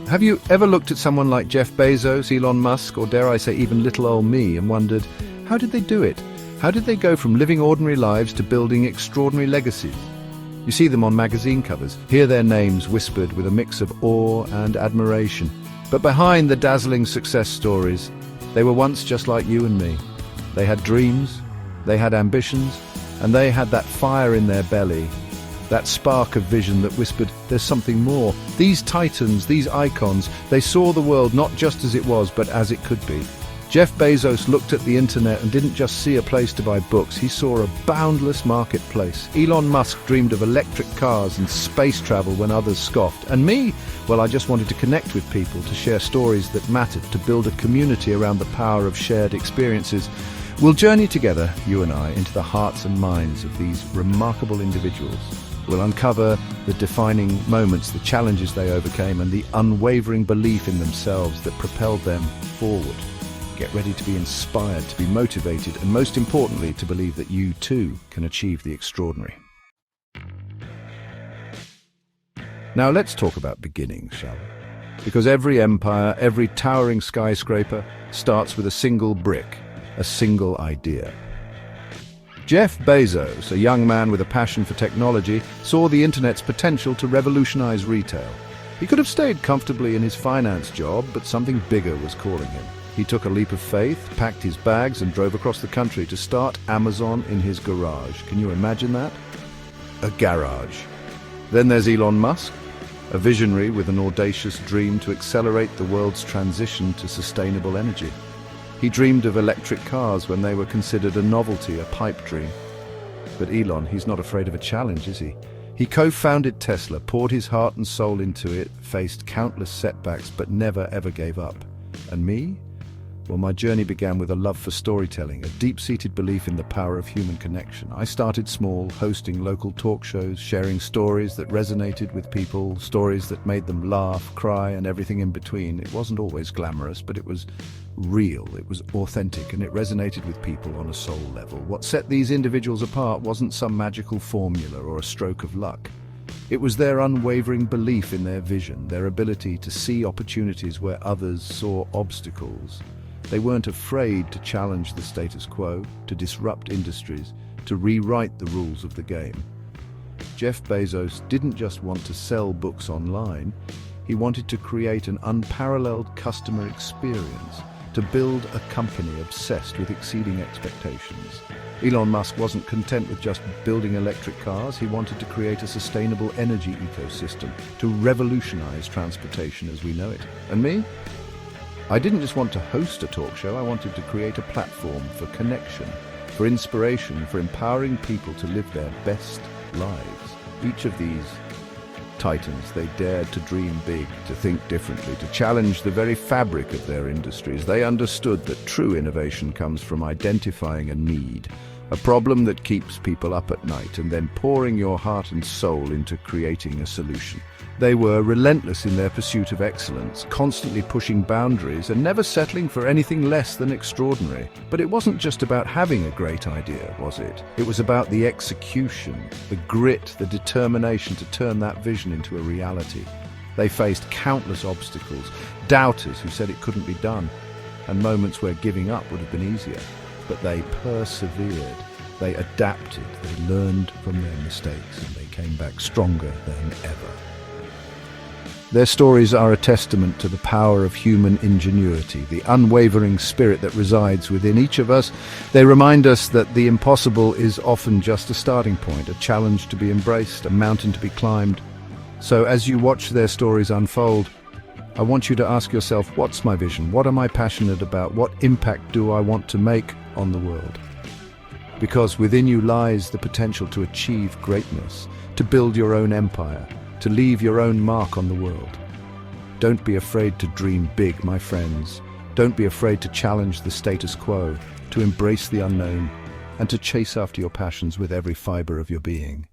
Have you ever looked at someone like Jeff Bezos, Elon Musk, or dare I say even little old me, and wondered, how did they do it? How did they go from living ordinary lives to building extraordinary legacies? You see them on magazine covers, hear their names whispered with a mix of awe and admiration. But behind the dazzling success stories, they were once just like you and me. They had dreams, they had ambitions, and they had that fire in their belly, that spark of vision that whispered, there's something more. These titans, these icons, they saw the world not just as it was, but as it could be. Jeff Bezos looked at the internet and didn't just see a place to buy books, he saw a boundless marketplace. Elon Musk dreamed of electric cars and space travel when others scoffed. And me? Well, I just wanted to connect with people, to share stories that mattered, to build a community around the power of shared experiences. We'll journey together, you and I, into the hearts and minds of these remarkable individuals. We'll uncover the defining moments, the challenges they overcame, and the unwavering belief in themselves that propelled them forward. Get ready to be inspired, to be motivated, and most importantly, to believe that you too can achieve the extraordinary. Now let's talk about beginnings, shall we? Because every empire, every towering skyscraper starts with a single brick, a single idea. Jeff Bezos, a young man with a passion for technology, saw the internet's potential to revolutionize retail. He could have stayed comfortably in his finance job, but something bigger was calling him. He took a leap of faith, packed his bags, and drove across the country to start Amazon in his garage. Can you imagine that? A garage. Then there's Elon Musk, a visionary with an audacious dream to accelerate the world's transition to sustainable energy. He dreamed of electric cars when they were considered a novelty, a pipe dream. But Elon, he's not afraid of a challenge, is he? He co-founded Tesla, poured his heart and soul into it, faced countless setbacks, but never ever gave up. And me? Well, my journey began with a love for storytelling, a deep-seated belief in the power of human connection. I started small, hosting local talk shows, sharing stories that resonated with people, stories that made them laugh, cry, and everything in between. It wasn't always glamorous, but it was real, it was authentic, and it resonated with people on a soul level. What set these individuals apart wasn't some magical formula or a stroke of luck. It was their unwavering belief in their vision, their ability to see opportunities where others saw obstacles. They weren't afraid to challenge the status quo, to disrupt industries, to rewrite the rules of the game. Jeff Bezos didn't just want to sell books online, he wanted to create an unparalleled customer experience, to build a company obsessed with exceeding expectations. Elon Musk wasn't content with just building electric cars, he wanted to create a sustainable energy ecosystem, to revolutionize transportation as we know it. And me? I didn't just want to host a talk show, I wanted to create a platform for connection, for inspiration, for empowering people to live their best lives. Each of these titans, they dared to dream big, to think differently, to challenge the very fabric of their industries. They understood that true innovation comes from identifying a need, a problem that keeps people up at night, and then pouring your heart and soul into creating a solution. They were relentless in their pursuit of excellence, constantly pushing boundaries and never settling for anything less than extraordinary. But it wasn't just about having a great idea, was it? It was about the execution, the grit, the determination to turn that vision into a reality. They faced countless obstacles, doubters who said it couldn't be done, and moments where giving up would have been easier. But they persevered, they adapted, they learned from their mistakes, and they came back stronger than ever. Their stories are a testament to the power of human ingenuity, the unwavering spirit that resides within each of us. They remind us that the impossible is often just a starting point, a challenge to be embraced, a mountain to be climbed. So as you watch their stories unfold, I want you to ask yourself, what's my vision? What am I passionate about? What impact do I want to make on the world? Because within you lies the potential to achieve greatness, to build your own empire, to leave your own mark on the world. Don't be afraid to dream big, my friends. Don't be afraid to challenge the status quo, to embrace the unknown, and to chase after your passions with every fiber of your being.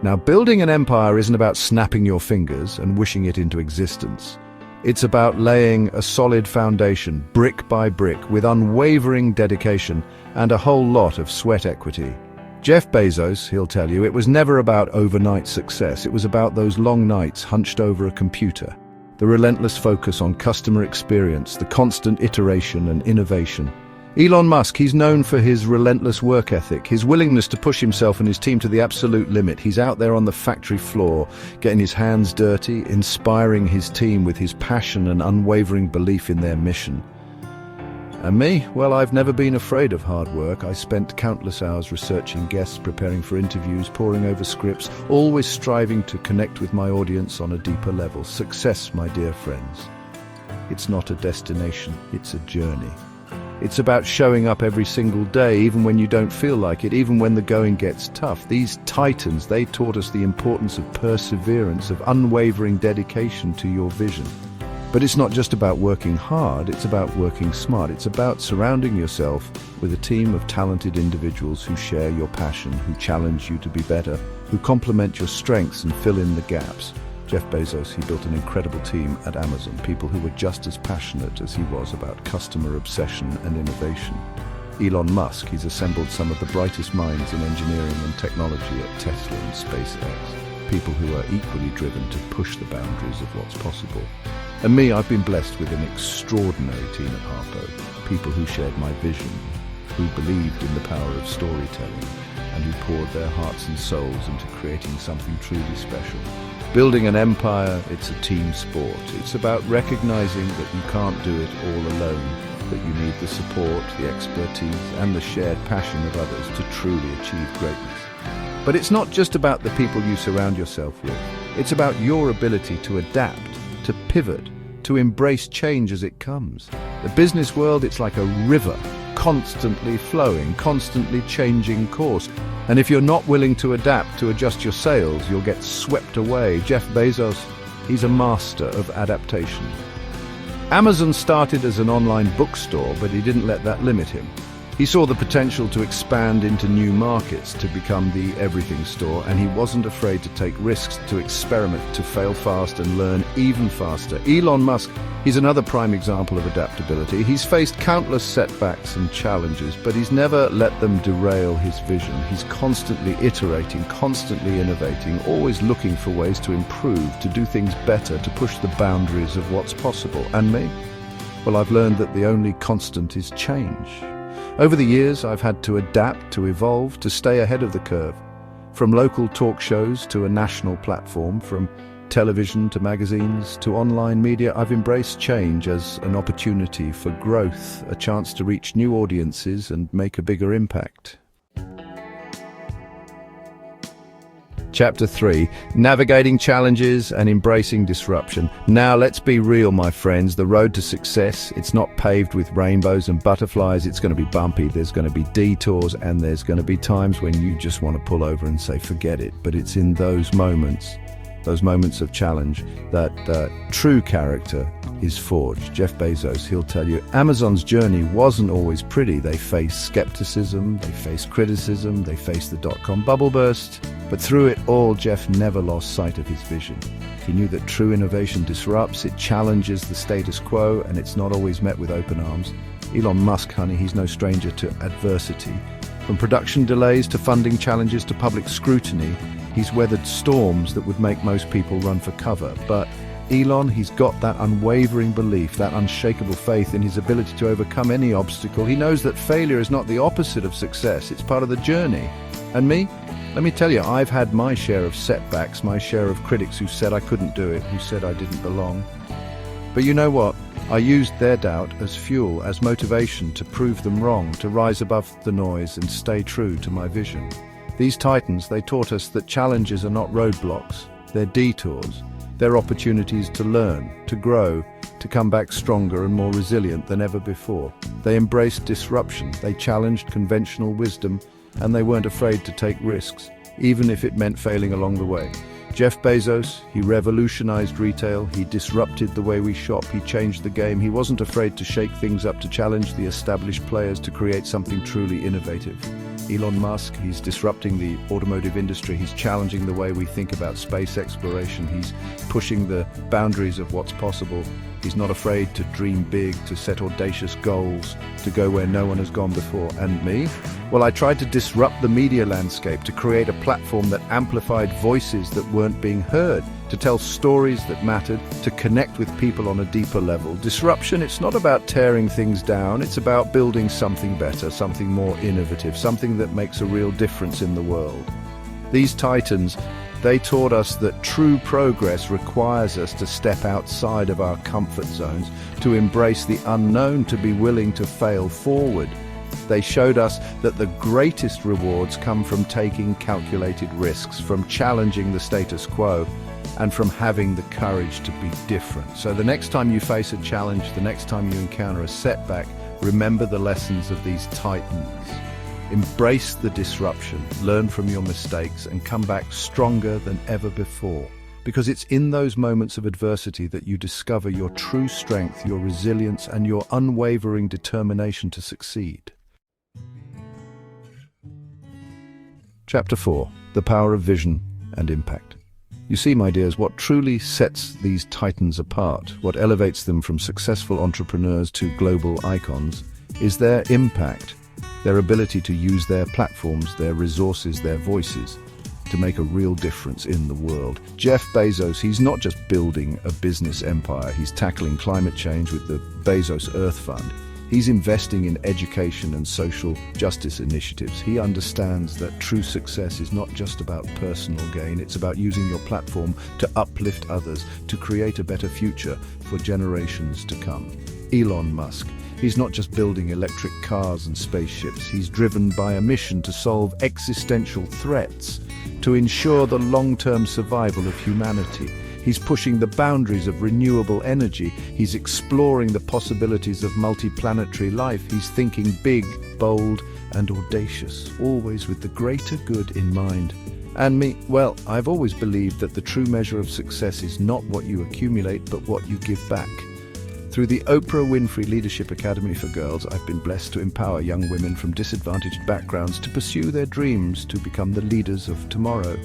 Now, building an empire isn't about snapping your fingers and wishing it into existence. It's about laying a solid foundation, brick by brick, with unwavering dedication and a whole lot of sweat equity. Jeff Bezos, he'll tell you, it was never about overnight success. It was about those long nights hunched over a computer. The relentless focus on customer experience, the constant iteration and innovation. Elon Musk, he's known for his relentless work ethic, his willingness to push himself and his team to the absolute limit. He's out there on the factory floor, getting his hands dirty, inspiring his team with his passion and unwavering belief in their mission. And me? Well, I've never been afraid of hard work. I spent countless hours researching guests, preparing for interviews, poring over scripts, always striving to connect with my audience on a deeper level. Success, my dear friends, it's not a destination, it's a journey. It's about showing up every single day, even when you don't feel like it, even when the going gets tough. These titans, they taught us the importance of perseverance, of unwavering dedication to your vision. But it's not just about working hard, it's about working smart. It's about surrounding yourself with a team of talented individuals who share your passion, who challenge you to be better, who complement your strengths and fill in the gaps. Jeff Bezos, he built an incredible team at Amazon, people who were just as passionate as he was about customer obsession and innovation. Elon Musk, he's assembled some of the brightest minds in engineering and technology at Tesla and SpaceX, people who are equally driven to push the boundaries of what's possible. And me, I've been blessed with an extraordinary team at Harpo, people who shared my vision, who believed in the power of storytelling, and who poured their hearts and souls into creating something truly special. Building an empire, it's a team sport. It's about recognizing that you can't do it all alone, that you need the support, the expertise, and the shared passion of others to truly achieve greatness. But it's not just about the people you surround yourself with. It's about your ability to adapt, to pivot, to embrace change as it comes. The business world, it's like a river, constantly flowing, constantly changing course. And if you're not willing to adapt, to adjust your sails, you'll get swept away. Jeff Bezos, he's a master of adaptation. Amazon started as an online bookstore, but he didn't let that limit him. He saw the potential to expand into new markets, to become the everything store, and he wasn't afraid to take risks, to experiment, to fail fast and learn even faster. Elon Musk, he's another prime example of adaptability. He's faced countless setbacks and challenges, but he's never let them derail his vision. He's constantly iterating, constantly innovating, always looking for ways to improve, to do things better, to push the boundaries of what's possible. And me? Well, I've learned that the only constant is change. Over the years, I've had to adapt, to evolve, to stay ahead of the curve. From local talk shows to a national platform, from television to magazines to online media, I've embraced change as an opportunity for growth, a chance to reach new audiences and make a bigger impact. Chapter 3, Navigating Challenges and Embracing Disruption. Now let's be real, my friends. The road to success, it's not paved with rainbows and butterflies. It's going to be bumpy. There's going to be detours, and there's going to be times when you just want to pull over and say, forget it. But it's in those moments of challenge, that true character is forged. Jeff Bezos, he'll tell you, Amazon's journey wasn't always pretty. They faced skepticism, they faced criticism, they faced the dot-com bubble burst. But through it all, Jeff never lost sight of his vision. He knew that true innovation disrupts, it challenges the status quo, and it's not always met with open arms. Elon Musk, honey, he's no stranger to adversity. From production delays to funding challenges to public scrutiny, he's weathered storms that would make most people run for cover. But Elon, he's got that unwavering belief, that unshakable faith in his ability to overcome any obstacle. He knows that failure is not the opposite of success, it's part of the journey. And me? Let me tell you, I've had my share of setbacks, my share of critics who said I couldn't do it, who said I didn't belong. But you know what? I used their doubt as fuel, as motivation to prove them wrong, to rise above the noise and stay true to my vision. These titans, they taught us that challenges are not roadblocks, they're detours. They're opportunities to learn, to grow, to come back stronger and more resilient than ever before. They embraced disruption, they challenged conventional wisdom, and they weren't afraid to take risks, even if it meant failing along the way. Jeff Bezos, he revolutionized retail, he disrupted the way we shop, he changed the game. He wasn't afraid to shake things up, to challenge the established players, to create something truly innovative. Elon Musk, he's disrupting the automotive industry, he's challenging the way we think about space exploration, he's pushing the boundaries of what's possible. He's not afraid to dream big, to set audacious goals, to go where no one has gone before. And me? Well, I tried to disrupt the media landscape, to create a platform that amplified voices that weren't being heard, to tell stories that mattered, to connect with people on a deeper level. Disruption, it's not about tearing things down, it's about building something better, something more innovative, something that makes a real difference in the world. These titans, they taught us that true progress requires us to step outside of our comfort zones, to embrace the unknown, to be willing to fail forward. They showed us that the greatest rewards come from taking calculated risks, from challenging the status quo, and from having the courage to be different. So the next time you face a challenge, the next time you encounter a setback, remember the lessons of these titans. Embrace the disruption, learn from your mistakes, and come back stronger than ever before. Because it's in those moments of adversity that you discover your true strength, your resilience, and your unwavering determination to succeed. Chapter 4. The Power of Vision and Impact. You see, my dears, what truly sets these titans apart, what elevates them from successful entrepreneurs to global icons, is their impact. Their ability to use their platforms, their resources, their voices to make a real difference in the world. Jeff Bezos, he's not just building a business empire, he's tackling climate change with the Bezos Earth Fund. He's investing in education and social justice initiatives. He understands that true success is not just about personal gain, it's about using your platform to uplift others, to create a better future for generations to come. Elon Musk, he's not just building electric cars and spaceships, he's driven by a mission to solve existential threats, to ensure the long-term survival of humanity. He's pushing the boundaries of renewable energy, he's exploring the possibilities of multiplanetary life, he's thinking big, bold, and audacious, always with the greater good in mind. And me, well, I've always believed that the true measure of success is not what you accumulate, but what you give back. Through the Oprah Winfrey Leadership Academy for Girls, I've been blessed to empower young women from disadvantaged backgrounds to pursue their dreams, to become the leaders of tomorrow.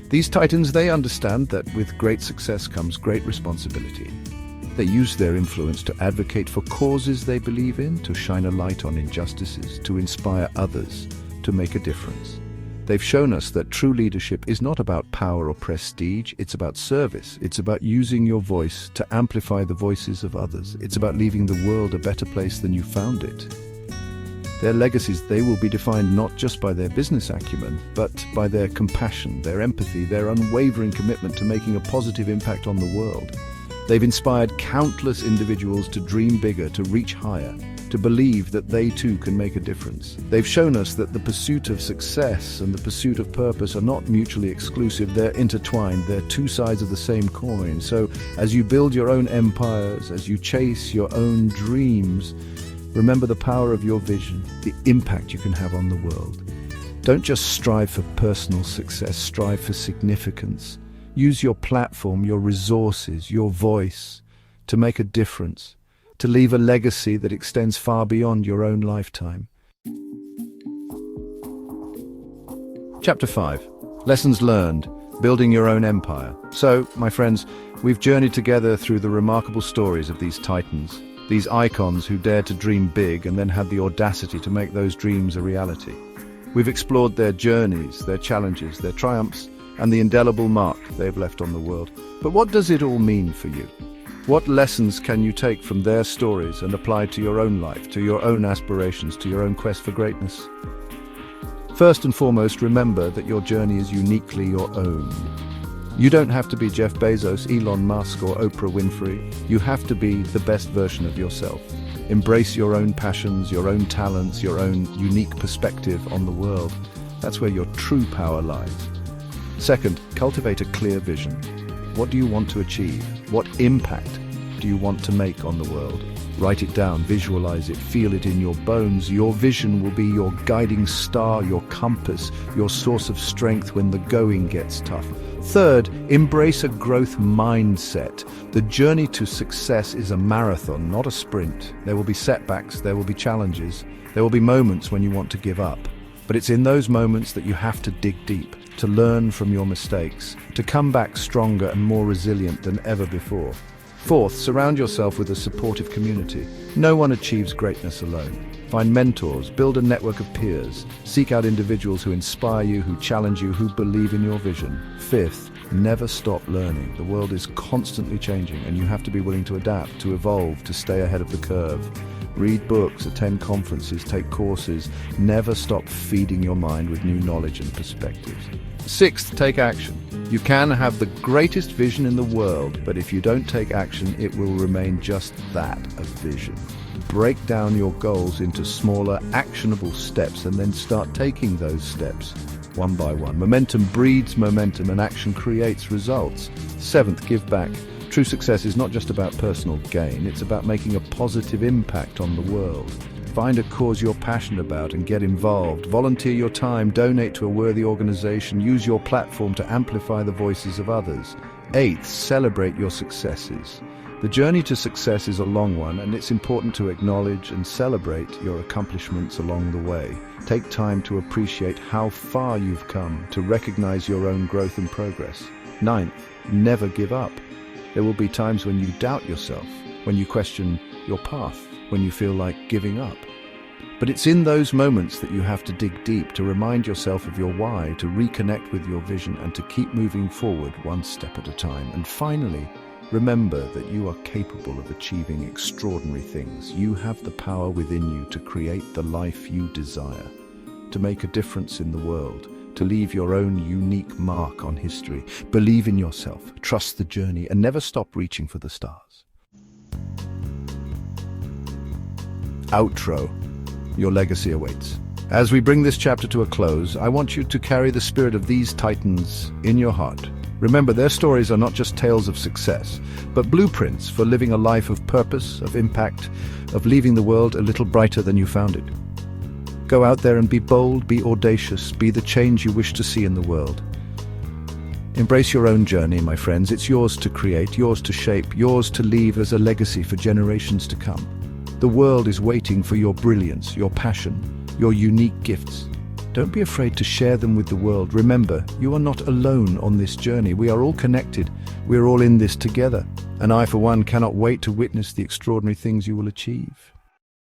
These titans, they understand that with great success comes great responsibility. They use their influence to advocate for causes they believe in, to shine a light on injustices, to inspire others, to make a difference. They've shown us that true leadership is not about power or prestige, it's about service. It's about using your voice to amplify the voices of others. It's about leaving the world a better place than you found it. Their legacies, they will be defined not just by their business acumen, but by their compassion, their empathy, their unwavering commitment to making a positive impact on the world. They've inspired countless individuals to dream bigger, to reach higher, to believe that they too can make a difference. They've shown us that the pursuit of success and the pursuit of purpose are not mutually exclusive, they're intertwined, they're two sides of the same coin. So as you build your own empires, as you chase your own dreams, remember the power of your vision, the impact you can have on the world. Don't just strive for personal success, strive for significance. Use your platform, your resources, your voice to make a difference, to leave a legacy that extends far beyond your own lifetime. Chapter 5. Lessons learned, building your own empire. So, my friends, we've journeyed together through the remarkable stories of these titans, these icons who dared to dream big and then had the audacity to make those dreams a reality. We've explored their journeys, their challenges, their triumphs, and the indelible mark they've left on the world. But what does it all mean for you? What lessons can you take from their stories and apply to your own life, to your own aspirations, to your own quest for greatness? First and foremost, remember that your journey is uniquely your own. You don't have to be Jeff Bezos, Elon Musk, or Oprah Winfrey. You have to be the best version of yourself. Embrace your own passions, your own talents, your own unique perspective on the world. That's where your true power lies. Second, cultivate a clear vision. What do you want to achieve? What impact do you want to make on the world? Write it down, visualize it, feel it in your bones. Your vision will be your guiding star, your compass, your source of strength when the going gets tough. Third, embrace a growth mindset. The journey to success is a marathon, not a sprint. There will be setbacks, there will be challenges, there will be moments when you want to give up. But it's in those moments that you have to dig deep, to learn from your mistakes, to come back stronger and more resilient than ever before. Fourth, surround yourself with a supportive community. No one achieves greatness alone. Find mentors, build a network of peers, seek out individuals who inspire you, who challenge you, who believe in your vision. Fifth, never stop learning. The world is constantly changing, and you have to be willing to adapt, to evolve, to stay ahead of the curve. Read books, attend conferences, take courses. Never stop feeding your mind with new knowledge and perspectives. Sixth, take action. You can have the greatest vision in the world, but if you don't take action, it will remain just that, a vision. Break down your goals into smaller, actionable steps and then start taking those steps one by one. Momentum breeds momentum and action creates results. Seventh, give back. True success is not just about personal gain, it's about making a positive impact on the world. Find a cause you're passionate about and get involved. Volunteer your time, donate to a worthy organization, use your platform to amplify the voices of others. Eighth, celebrate your successes. The journey to success is a long one, and it's important to acknowledge and celebrate your accomplishments along the way. Take time to appreciate how far you've come, to recognize your own growth and progress. Ninth, never give up. There will be times when you doubt yourself, when you question your path, when you feel like giving up. But it's in those moments that you have to dig deep, to remind yourself of your why, to reconnect with your vision, and to keep moving forward one step at a time. And finally, remember that you are capable of achieving extraordinary things. You have the power within you to create the life you desire, to make a difference in the world, to leave your own unique mark on history. Believe in yourself, trust the journey, and never stop reaching for the stars. Outro. Your legacy awaits. As we bring this chapter to a close, I want you to carry the spirit of these titans in your heart. Remember, their stories are not just tales of success, but blueprints for living a life of purpose, of impact, of leaving the world a little brighter than you found it. Go out there and be bold, be audacious, be the change you wish to see in the world. Embrace your own journey, my friends. It's yours to create, yours to shape, yours to leave as a legacy for generations to come. The world is waiting for your brilliance, your passion, your unique gifts. Don't be afraid to share them with the world. Remember, you are not alone on this journey. We are all connected. We are all in this together. And I, for one, cannot wait to witness the extraordinary things you will achieve.